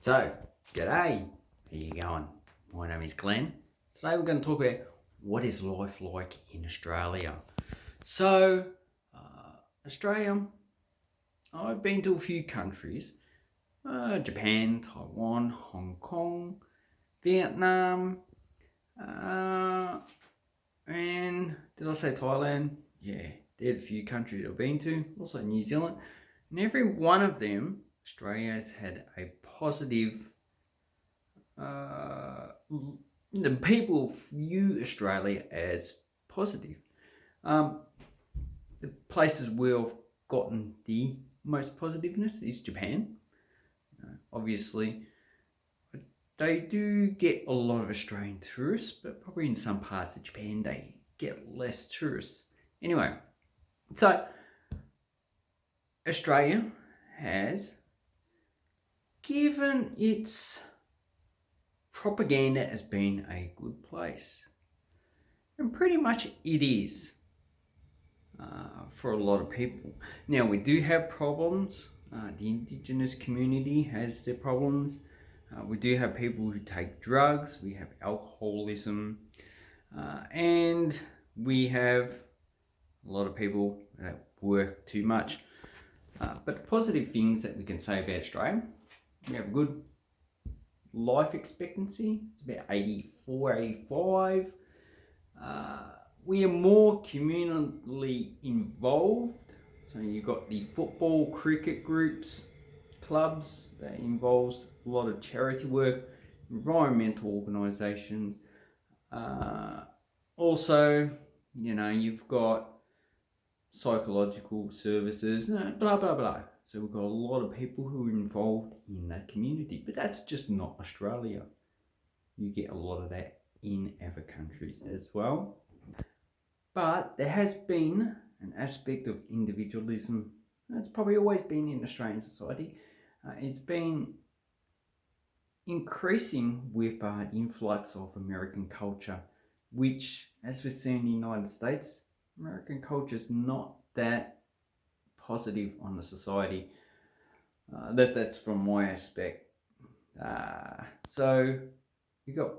So, g'day, how you going? My name is Glenn. Today we're going to talk about what is life like in Australia. So, Australia, I've been to a few countries. Japan, Taiwan, Hong Kong, Vietnam, and did I say Thailand? Yeah, there's a few countries I've been to. Also New Zealand. And every one of them, Australia has had a positive the people view Australia as positive. The places we've gotten the most positiveness is Japan. Obviously, they do get a lot of Australian tourists, but probably in some parts of Japan they get less tourists. Anyway, so Australia has given its propaganda as being a good place. And pretty much it is for a lot of people. Now, we do have problems. The Indigenous community has their problems. We do have people who take drugs. We have alcoholism. And we have a lot of people that work too much. But positive things that we can say about Australia, we have a good life expectancy. It's about 84, 85. We are more communally involved. So you've got the football, cricket groups, clubs that involves a lot of charity work, environmental organisations. Also, you've got psychological services, blah, blah, blah. So we've got a lot of people who are involved in that community. But that's just not Australia. You get a lot of that in other countries as well. But there has been an aspect of individualism. It's probably always been in Australian society. It's been increasing with the influx of American culture, which, as we've seen in the United States, American culture is not that positive on the society. That's from my aspect. So you got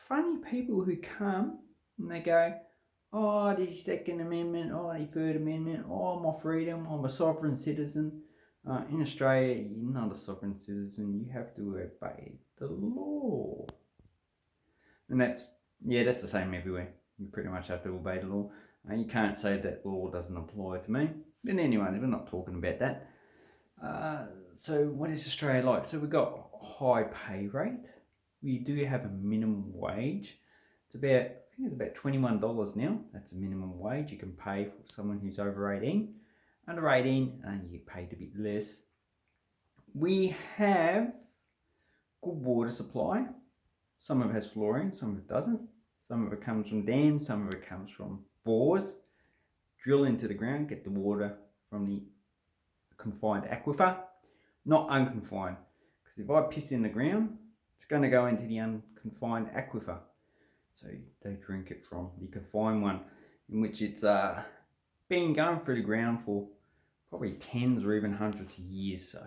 funny people who come and they go, oh, the Second Amendment, oh, the Third Amendment, oh, my freedom, I'm a sovereign citizen. In Australia, you're not a sovereign citizen, you have to obey the law. And that's the same everywhere. You pretty much have to obey the law. You can't say that law doesn't apply to me. But anyway, we're not talking about that. So what is Australia like? So we've got a high pay rate. We do have a minimum wage. I think it's about $21 now. That's a minimum wage you can pay for someone who's over 18. Under 18, you get paid a bit less. We have good water supply. Some of it has fluorine, some of it doesn't. Some of it comes from dams, some of it comes from bores. Drill into the ground, get the water from the confined aquifer, not unconfined. Because if I piss in the ground, it's going to go into the unconfined aquifer. So they drink it from the confined one, in which it's been going through the ground for probably tens or even hundreds of years. So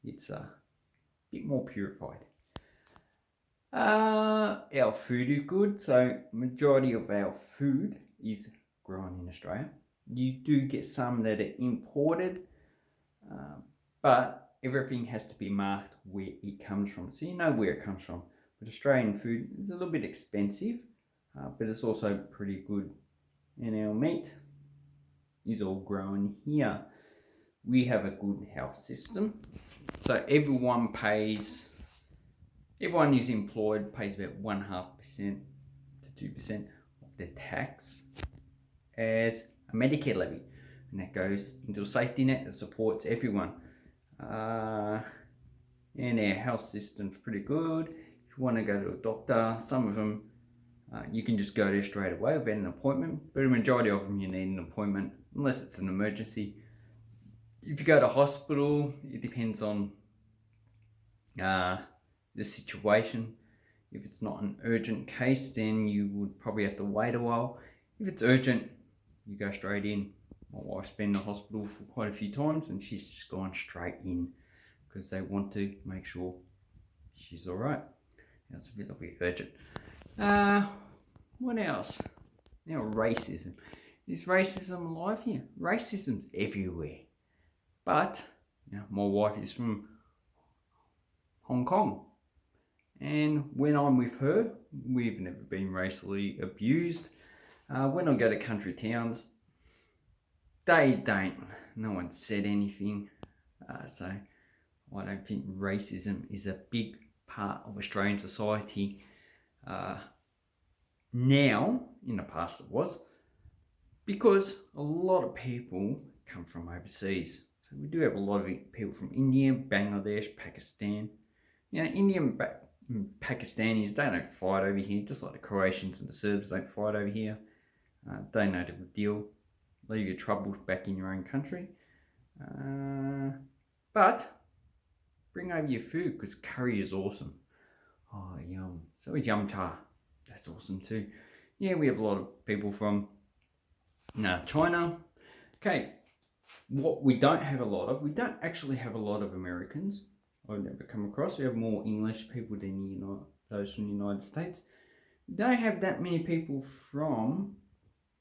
it's a bit more purified. Our food is good. So majority of our food is grown in Australia. You do get some that are imported, but everything has to be marked where it comes from. So you know where it comes from. But Australian food is a little bit expensive, but it's also pretty good. And our meat is all grown here. We have a good health system. So everyone is employed, pays about 0.5% to 2% of their tax as a Medicare levy. And that goes into a safety net that supports everyone. And our health system's pretty good. If you want to go to a doctor, some of them you can just go there straight away without an appointment, but a majority of them you need an appointment unless it's an emergency. If you go to hospital, it depends on the situation. If it's not an urgent case, then you would probably have to wait a while. If it's urgent, you go straight in. My wife's been in the hospital for quite a few times and she's just gone straight in because they want to make sure she's all right. That's a little bit urgent. What else? Now racism. Is racism alive here? Racism's everywhere. But my wife is from Hong Kong, and when I'm with her, we've never been racially abused. When I go to country towns, they don't. No one said anything. So I don't think racism is a big part of Australian society now. In the past it was, because a lot of people come from overseas. So we do have a lot of people from India, Bangladesh, Pakistan. Indian Pakistanis, they don't fight over here, just like the Croatians and the Serbs don't fight over here. They know the deal. Leave your troubles back in your own country. But bring over your food, because curry is awesome. Oh, yum. So is yum cha. That's awesome too. Yeah, we have a lot of people from China. Okay, what we don't have a lot of, we don't actually have a lot of Americans. I've never come across. We have more English people than those from the United States. We don't have that many people from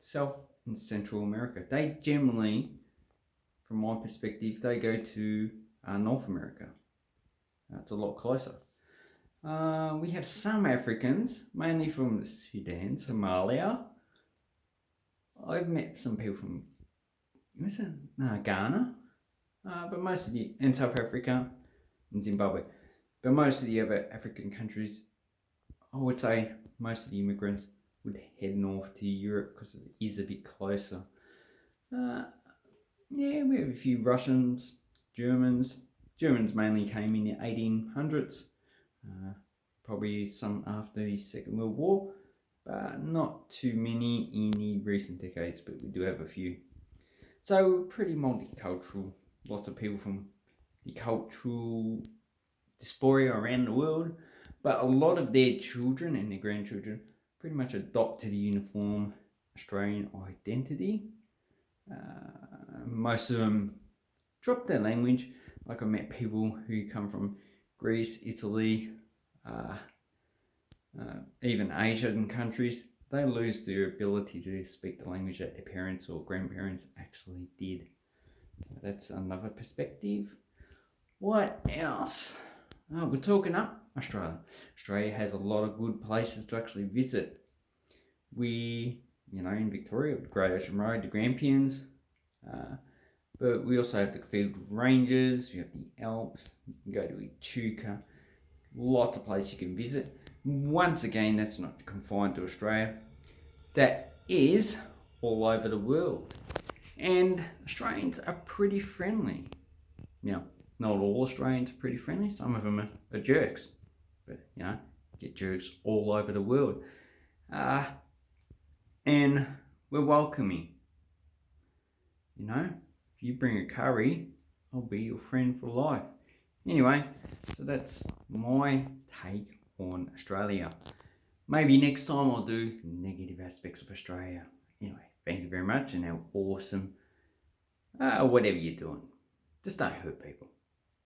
South and Central America. They generally, from my perspective, they go to North America. It's a lot closer. We have some Africans, mainly from Sudan, Somalia. I've met some people from Ghana, but most of and South Africa and Zimbabwe. But most of the other African countries, I would say most of the immigrants would head north to Europe because it is a bit closer. We have a few Russians, Germans. Germans mainly came in the 1800s, probably some after the Second World War, but not too many in the recent decades, but we do have a few. So we're pretty multicultural. Lots of people from the cultural diaspora around the world, but a lot of their children and their grandchildren pretty much adopt to the uniform Australian identity. Most of them drop their language. Like I met people who come from Greece, Italy, even Asian countries. They lose their ability to speak the language that their parents or grandparents actually did. So that's another perspective. What else? We're talking up Australia. Australia has a lot of good places to actually visit. We, in Victoria, Great Ocean Road, the Grampians, but we also have the Cathedral Ranges, we have the Alps, you can go to Echuca, lots of places you can visit. Once again, that's not confined to Australia. That is all over the world. And Australians are pretty friendly. Now, not all Australians are pretty friendly. Some of them are jerks. But, get jerks all over the world. And we're welcoming. If you bring a curry, I'll be your friend for life. Anyway, so that's my take on Australia. Maybe next time I'll do negative aspects of Australia. Anyway, thank you very much, and how awesome, whatever you're doing, just don't hurt people.